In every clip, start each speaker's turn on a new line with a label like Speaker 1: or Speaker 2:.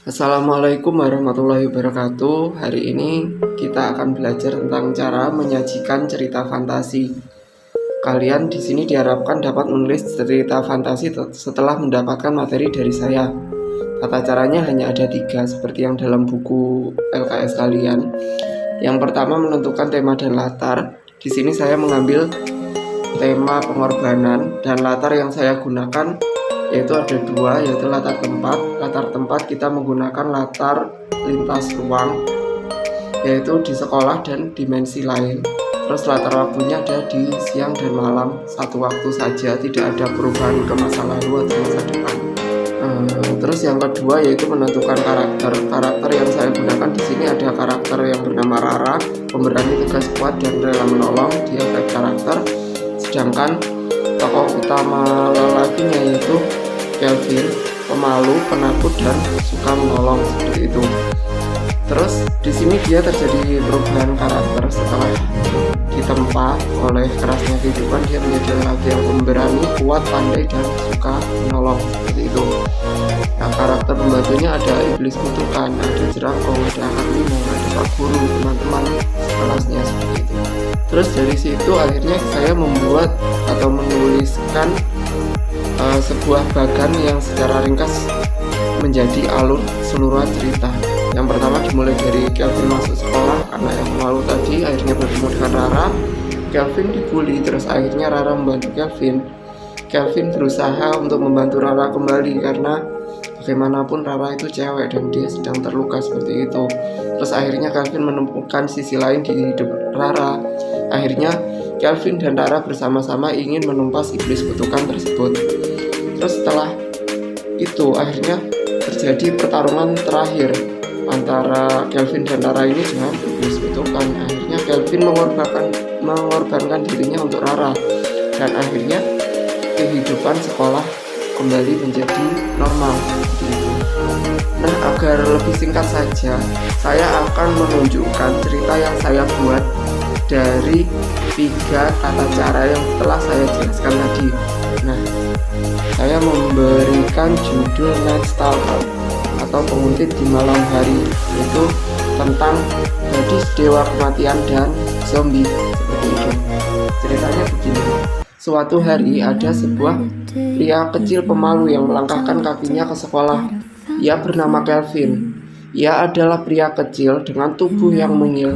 Speaker 1: Assalamualaikum warahmatullahi wabarakatuh. Hari ini kita akan belajar tentang cara menyajikan cerita fantasi. Kalian di sini diharapkan dapat menulis cerita fantasi setelah mendapatkan materi dari saya. Tata caranya hanya ada 3 seperti yang dalam buku LKS kalian. Yang pertama, menentukan tema dan latar. Di sini saya mengambil tema pengorbanan dan latar yang saya gunakan yaitu ada 2, yaitu latar tempat. Latar tempat kita menggunakan latar lintas ruang, yaitu di sekolah dan dimensi lain. Terus latar waktunya ada di siang dan malam, satu waktu saja, tidak ada perubahan ke masa lalu atau masa depan. Terus yang kedua yaitu menentukan karakter. Karakter yang saya gunakan di sini ada karakter yang bernama Rara, pemberani, tegas, kuat, dan rela menolong. Dia type karakter. Sedangkan tokoh utama lelakinya yaitu Kelvin, pemalu, penakut, dan suka menolong, seperti itu. Terus di sini dia terjadi perubahan karakter setelah ditempa oleh kerasnya kehidupan. Dia menjadi lelaki yang pemberani, kuat, pandai, dan suka menolong, seperti itu. Nah, karakter pembantunya ada iblis kutukan, ada jerangkong, ada akar limau, ada pak guru, teman-teman kelasnya, seperti itu. Terus dari situ akhirnya saya membuat atau menuliskan sebuah bagan yang secara ringkas menjadi alur seluruh cerita. Yang pertama dimulai dari Kelvin masuk sekolah, anak yang malu tadi, akhirnya bertemu dengan Rara. Kelvin dibully, terus akhirnya Rara membantu Kelvin. Kelvin berusaha untuk membantu Rara kembali karena bagaimanapun Rara itu cewek dan dia sedang terluka, seperti itu. Terus akhirnya Kelvin menemukan sisi lain di hidup Rara. Akhirnya Kelvin dan Rara bersama-sama ingin menumpas iblis kutukan tersebut. Terus setelah itu akhirnya terjadi pertarungan terakhir antara Kelvin dan Rara ini dengan iblis kutukan. Akhirnya Kelvin mengorbankan dirinya untuk Rara, dan akhirnya kehidupan sekolah kembali menjadi normal. Nah, agar lebih singkat saja, saya akan menunjukkan cerita yang saya buat dari 3 tata cara yang telah saya jelaskan tadi. Nah, saya memberikan judul Night Stalker atau penguntit di malam hari, yaitu tentang gadis dewa kematian dan zombie, seperti itu. Ceritanya begini. Suatu hari ada sebuah pria kecil pemalu yang melangkahkan kakinya ke sekolah. Ia bernama Kelvin. Ia adalah pria kecil dengan tubuh yang mungil.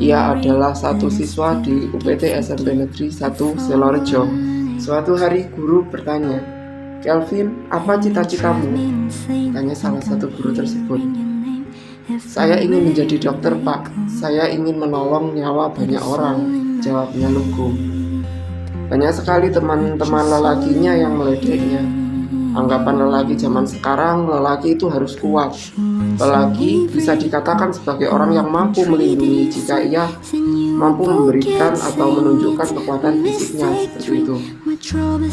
Speaker 1: Ia adalah satu siswa di UPT SMP Negeri 1 Selorejo. Suatu hari guru bertanya, "Kelvin, apa cita-citamu?" Tanya salah satu guru tersebut. "Saya ingin menjadi dokter, Pak. Saya ingin menolong nyawa banyak orang," jawabnya lugu. Banyak sekali teman-teman lelakinya yang meledeknya. Anggapan lelaki zaman sekarang, lelaki itu harus kuat. Lelaki bisa dikatakan sebagai orang yang mampu melindungi jika ia mampu memberikan atau menunjukkan kekuatan fisiknya, seperti itu.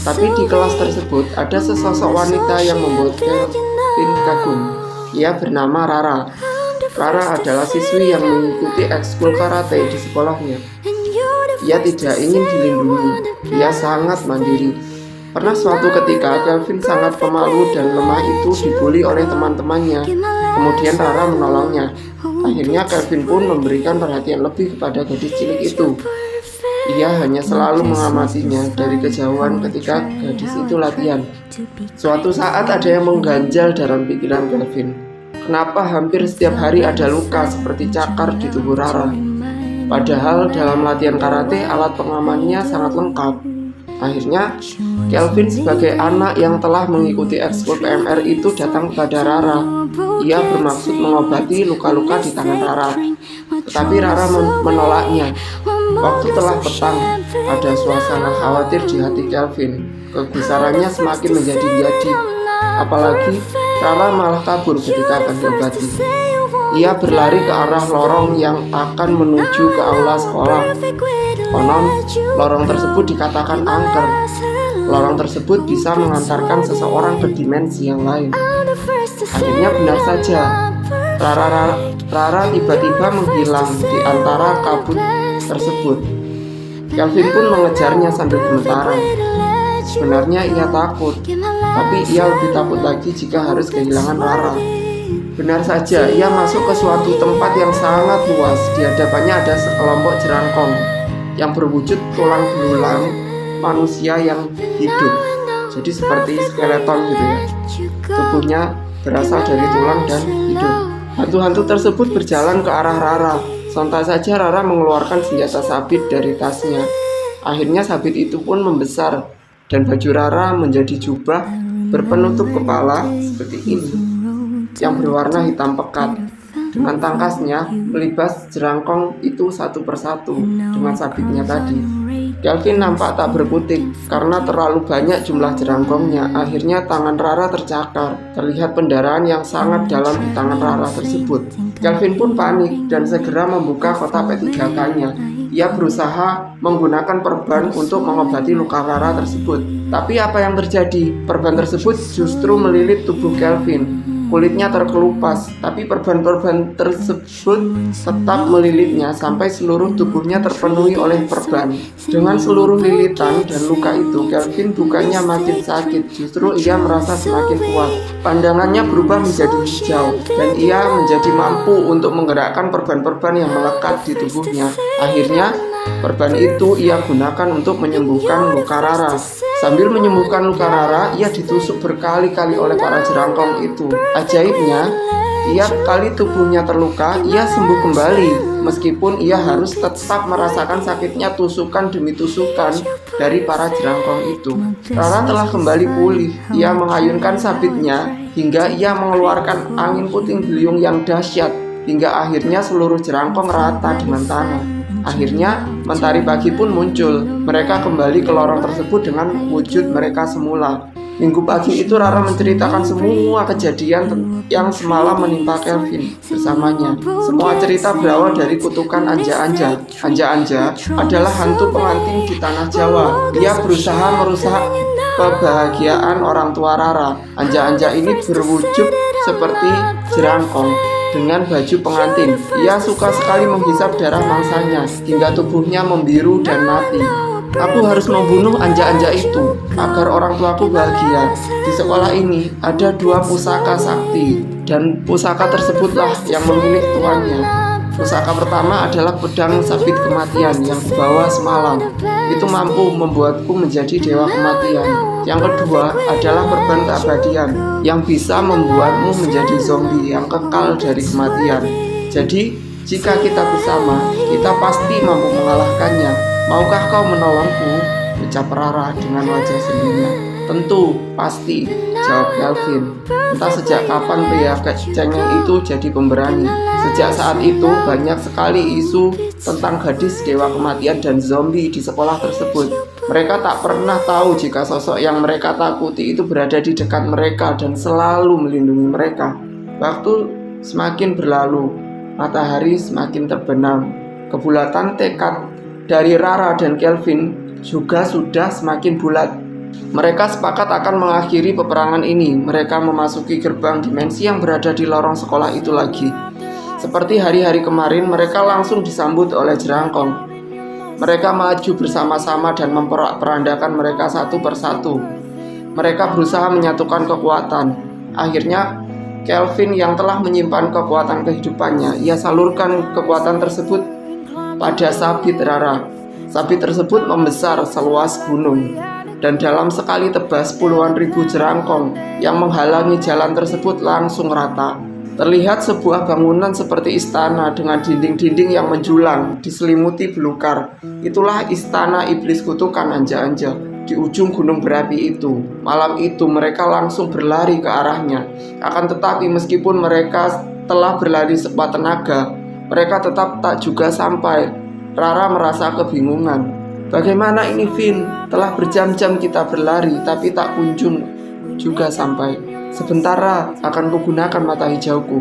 Speaker 1: Tapi di kelas tersebut ada sesosok wanita yang membuat Kelvin kagum. Ia bernama Rara. Rara adalah siswi yang mengikuti ekskul karate di sekolahnya. Ia tidak ingin dilindungi. Ia sangat mandiri. Pernah suatu ketika Kelvin sangat pemalu dan lemah itu dibully oleh teman-temannya. Kemudian Rara menolongnya. Akhirnya Kelvin pun memberikan perhatian lebih kepada gadis cilik itu. Ia hanya selalu mengamatinya dari kejauhan ketika gadis itu latihan. Suatu saat ada yang mengganjal dalam pikiran Kelvin. Kenapa hampir setiap hari ada luka seperti cakar di tubuh Rara? Padahal dalam latihan karate alat pengamannya sangat lengkap. Akhirnya Kelvin sebagai anak yang telah mengikuti ekskul PMR itu datang kepada Rara. Ia bermaksud mengobati luka-luka di tangan Rara, tetapi Rara menolaknya. Waktu telah petang, ada suasana khawatir di hati Kelvin. Kegusarannya semakin menjadi-jadi. Apalagi Rara malah kabur ketika akan diobati. Ia berlari ke arah lorong yang akan menuju ke aula sekolah. Konon, lorong tersebut dikatakan angker. Lorong tersebut bisa mengantarkan seseorang ke dimensi yang lain. Akhirnya benar saja, Rara tiba-tiba menghilang di antara kabut tersebut. Kelvin pun mengejarnya sambil gemeteran. Sebenarnya ia takut, tapi ia lebih takut lagi jika harus kehilangan Rara. Benar saja, ia masuk ke suatu tempat yang sangat luas. Di hadapannya ada sekelompok jerangkong yang berwujud tulang belulang manusia yang hidup. Jadi seperti skeleton gitu ya. Tubuhnya berasal dari tulang dan hidup. Hantu-hantu tersebut berjalan ke arah Rara. Sontak saja Rara mengeluarkan senjata sabit dari tasnya. Akhirnya sabit itu pun membesar dan baju Rara menjadi jubah berpenutup kepala seperti ini yang berwarna hitam pekat. Dengan tangkasnya melibas jerangkong itu satu persatu dengan sabitnya tadi. Kelvin nampak tak berkutik karena terlalu banyak jumlah jerangkongnya. Akhirnya tangan Rara tercakar. Terlihat pendarahan yang sangat dalam di tangan Rara tersebut. Kelvin pun panik dan segera membuka kotak P3K-nya. Ia berusaha menggunakan perban untuk mengobati luka Rara tersebut. Tapi apa yang terjadi? Perban tersebut justru melilit tubuh Kelvin. Kulitnya terkelupas, tapi perban-perban tersebut tetap melilitnya sampai seluruh tubuhnya terpenuhi oleh perban. Dengan seluruh lilitan dan luka itu, Kelvin bukannya makin sakit, justru ia merasa semakin kuat. Pandangannya berubah menjadi hijau, dan ia menjadi mampu untuk menggerakkan perban-perban yang melekat di tubuhnya. Akhirnya, perban itu ia gunakan untuk menyembuhkan luka Rara. Sambil menyembuhkan luka Rara, ia ditusuk berkali-kali oleh para jerangkong itu. Ajaibnya, tiap kali tubuhnya terluka, ia sembuh kembali. Meskipun ia harus tetap merasakan sakitnya tusukan demi tusukan dari para jerangkong itu. Rara telah kembali pulih. Ia mengayunkan sabitnya hingga ia mengeluarkan angin puting beliung yang dahsyat. Hingga akhirnya seluruh jerangkong rata dengan tanah. Akhirnya, mentari pagi pun muncul. Mereka kembali ke lorong tersebut dengan wujud mereka semula. Minggu pagi itu Rara menceritakan semua kejadian yang semalam menimpa Kelvin bersamanya. Semua cerita berawal dari kutukan Anja-Anja. Anja-Anja adalah hantu pengantin di tanah Jawa. Ia berusaha merusak kebahagiaan orang tua Rara. Anja-Anja ini berwujud seperti jerangkong dengan baju pengantin. Ia suka sekali menghisap darah mangsanya hingga tubuhnya membiru dan mati. Aku harus membunuh anja-anja itu agar orang tuaku bahagia. Di sekolah ini ada 2 pusaka sakti dan pusaka tersebutlah yang memilih tuannya. Pusaka pertama adalah pedang sabit kematian yang kubawa semalam. Itu mampu membuatku menjadi dewa kematian. Yang kedua adalah perban keabadian yang bisa membuatmu menjadi zombie yang kekal dari kematian. Jadi, jika kita bersama, kita pasti mampu mengalahkannya. Maukah kau menolongku? Ucap Rara dengan wajah senyumnya. Tentu, pasti, jawab Kelvin. Entah sejak kapan pria cengeng itu jadi pemberani. Sejak saat itu, banyak sekali isu tentang gadis dewa kematian dan zombie di sekolah tersebut. Mereka tak pernah tahu jika sosok yang mereka takuti itu berada di dekat mereka dan selalu melindungi mereka. Waktu semakin berlalu, matahari semakin terbenam. Kebulatan tekad dari Rara dan Kelvin juga sudah semakin bulat. Mereka sepakat akan mengakhiri peperangan ini. Mereka memasuki gerbang dimensi yang berada di lorong sekolah itu lagi. Seperti hari-hari kemarin, mereka langsung disambut oleh jerangkong. Mereka maju bersama-sama dan memperandakan mereka satu persatu. Mereka berusaha menyatukan kekuatan. Akhirnya, Kelvin yang telah menyimpan kekuatan kehidupannya, ia salurkan kekuatan tersebut pada sabit Rara. Sabit tersebut membesar seluas gunung, dan dalam sekali tebas puluhan ribu jerangkong yang menghalangi jalan tersebut langsung rata. Terlihat sebuah bangunan seperti istana dengan dinding-dinding yang menjulang diselimuti belukar. Itulah istana iblis kutukan anja-anja di ujung gunung berapi itu. Malam itu mereka langsung berlari ke arahnya. Akan tetapi meskipun mereka telah berlari sekuat tenaga, mereka tetap tak juga sampai. Rara merasa kebingungan. Bagaimana ini, Vin? Telah berjam-jam kita berlari tapi tak kunjung juga sampai. Sebentar akan kugunakan mata hijauku.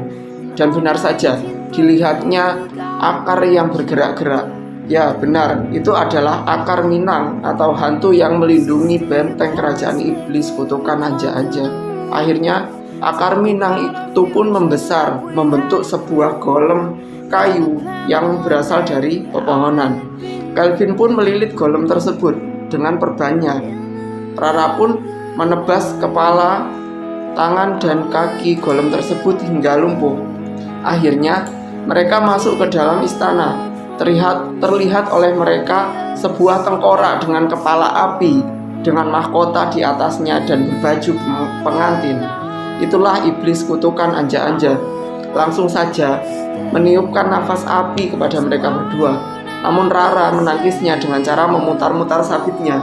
Speaker 1: Dan benar saja, dilihatnya akar yang bergerak-gerak. Ya benar, itu adalah akar Minang atau hantu yang melindungi benteng kerajaan iblis kutukan anja-anja. Akhirnya akar Minang itu pun membesar, membentuk sebuah golem kayu yang berasal dari pepohonan. Kelvin pun melilit golem tersebut dengan perbannya. Rara pun menebas kepala tangan dan kaki golem tersebut hingga lumpuh. Akhirnya mereka masuk ke dalam istana. Terlihat oleh mereka sebuah tengkorak dengan kepala api, dengan mahkota di atasnya dan berbaju pengantin. Itulah iblis kutukan anja-anja. Langsung saja meniupkan nafas api kepada mereka berdua. Namun Rara menangisnya dengan cara memutar-mutar sabitnya.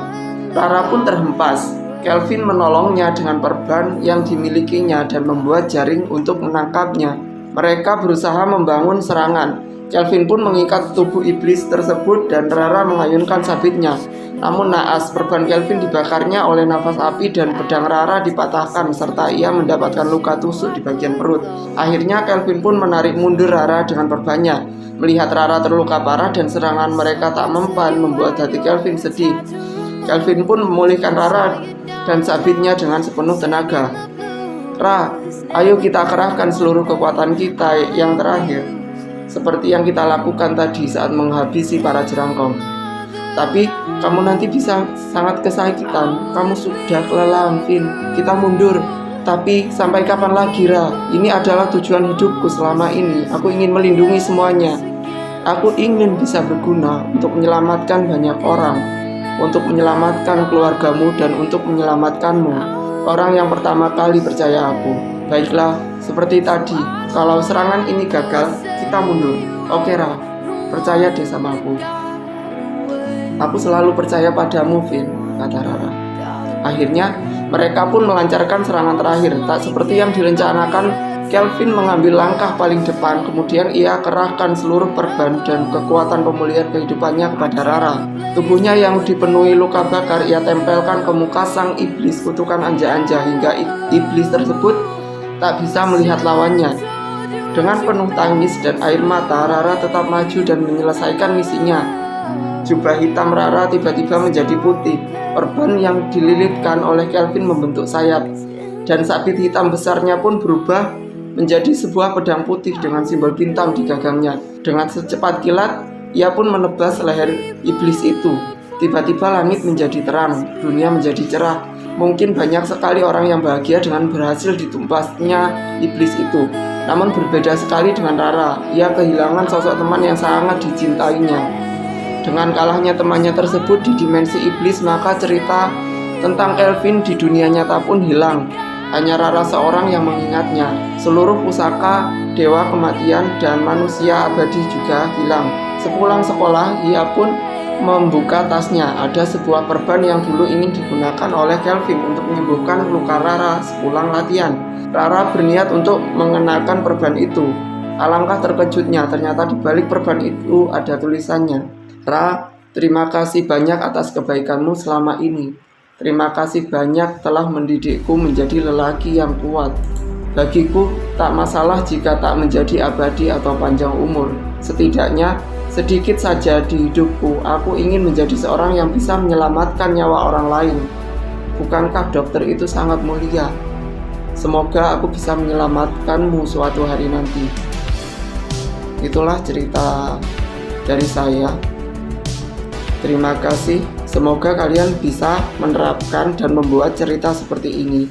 Speaker 1: Rara pun terhempas. Kelvin menolongnya dengan perban yang dimilikinya dan membuat jaring untuk menangkapnya. Mereka berusaha membangun serangan. Kelvin pun mengikat tubuh iblis tersebut dan Rara mengayunkan sabitnya. Namun naas, perban Kelvin dibakarnya oleh nafas api dan pedang Rara dipatahkan serta ia mendapatkan luka tusuk di bagian perut. Akhirnya Kelvin pun menarik mundur Rara dengan perbannya. Melihat Rara terluka parah dan serangan mereka tak mempan membuat hati Kelvin sedih. Kelvin pun memulihkan Rara dan sabitnya dengan sepenuh tenaga. "Ra, ayo kita kerahkan seluruh kekuatan kita yang terakhir, seperti yang kita lakukan tadi saat menghabisi para jerangkong. Tapi kamu nanti bisa sangat kesakitan. Kamu sudah kelelahan, Vin. Kita mundur. Tapi sampai kapan lagi, Ra? Ini adalah tujuan hidupku selama ini. Aku ingin melindungi semuanya. Aku ingin bisa berguna untuk menyelamatkan banyak orang, untuk menyelamatkan keluargamu dan untuk menyelamatkanmu. Orang yang pertama kali percaya aku. Baiklah, seperti tadi. Kalau serangan ini gagal, kita mundur. Oke, Ra. Percaya deh sama aku." "Aku selalu percaya padamu, Vin," kata Rara. Akhirnya mereka pun melancarkan serangan terakhir. Tak seperti yang direncanakan, Kelvin mengambil langkah paling depan. Kemudian ia kerahkan seluruh perban dan kekuatan pemulihan kehidupannya kepada Rara. Tubuhnya yang dipenuhi luka bakar ia tempelkan ke muka sang iblis kutukan anja-anja hingga iblis tersebut tak bisa melihat lawannya. Dengan penuh tangis dan air mata, Rara tetap maju dan menyelesaikan misinya. Jubah hitam Rara tiba-tiba menjadi putih. Perban yang dililitkan oleh Kelvin membentuk sayap, dan sabit hitam besarnya pun berubah menjadi sebuah pedang putih dengan simbol bintang di gagangnya. Dengan secepat kilat, ia pun menebas leher iblis itu. Tiba-tiba langit menjadi terang, dunia menjadi cerah. Mungkin banyak sekali orang yang bahagia dengan berhasil ditumpasnya iblis itu. Namun berbeda sekali dengan Rara. Ia kehilangan sosok teman yang sangat dicintainya. Dengan kalahnya temannya tersebut di dimensi iblis, maka cerita tentang Kelvin di dunia nyata pun hilang. Hanya Rara seorang yang mengingatnya. Seluruh pusaka, dewa kematian, dan manusia abadi juga hilang. Sepulang sekolah, ia pun membuka tasnya. Ada sebuah perban yang dulu ingin digunakan oleh Kelvin untuk menyembuhkan luka Rara sepulang latihan. Rara berniat untuk mengenakan perban itu. Alangkah terkejutnya, ternyata di balik perban itu ada tulisannya. "Ra, terima kasih banyak atas kebaikanmu selama ini. Terima kasih banyak telah mendidikku menjadi lelaki yang kuat. Bagiku, tak masalah jika tak menjadi abadi atau panjang umur. Setidaknya, sedikit saja di hidupku, aku ingin menjadi seorang yang bisa menyelamatkan nyawa orang lain. Bukankah dokter itu sangat mulia? Semoga aku bisa menyelamatkanmu suatu hari nanti." Itulah cerita dari saya. Terima kasih. Semoga kalian bisa menerapkan dan membuat cerita seperti ini.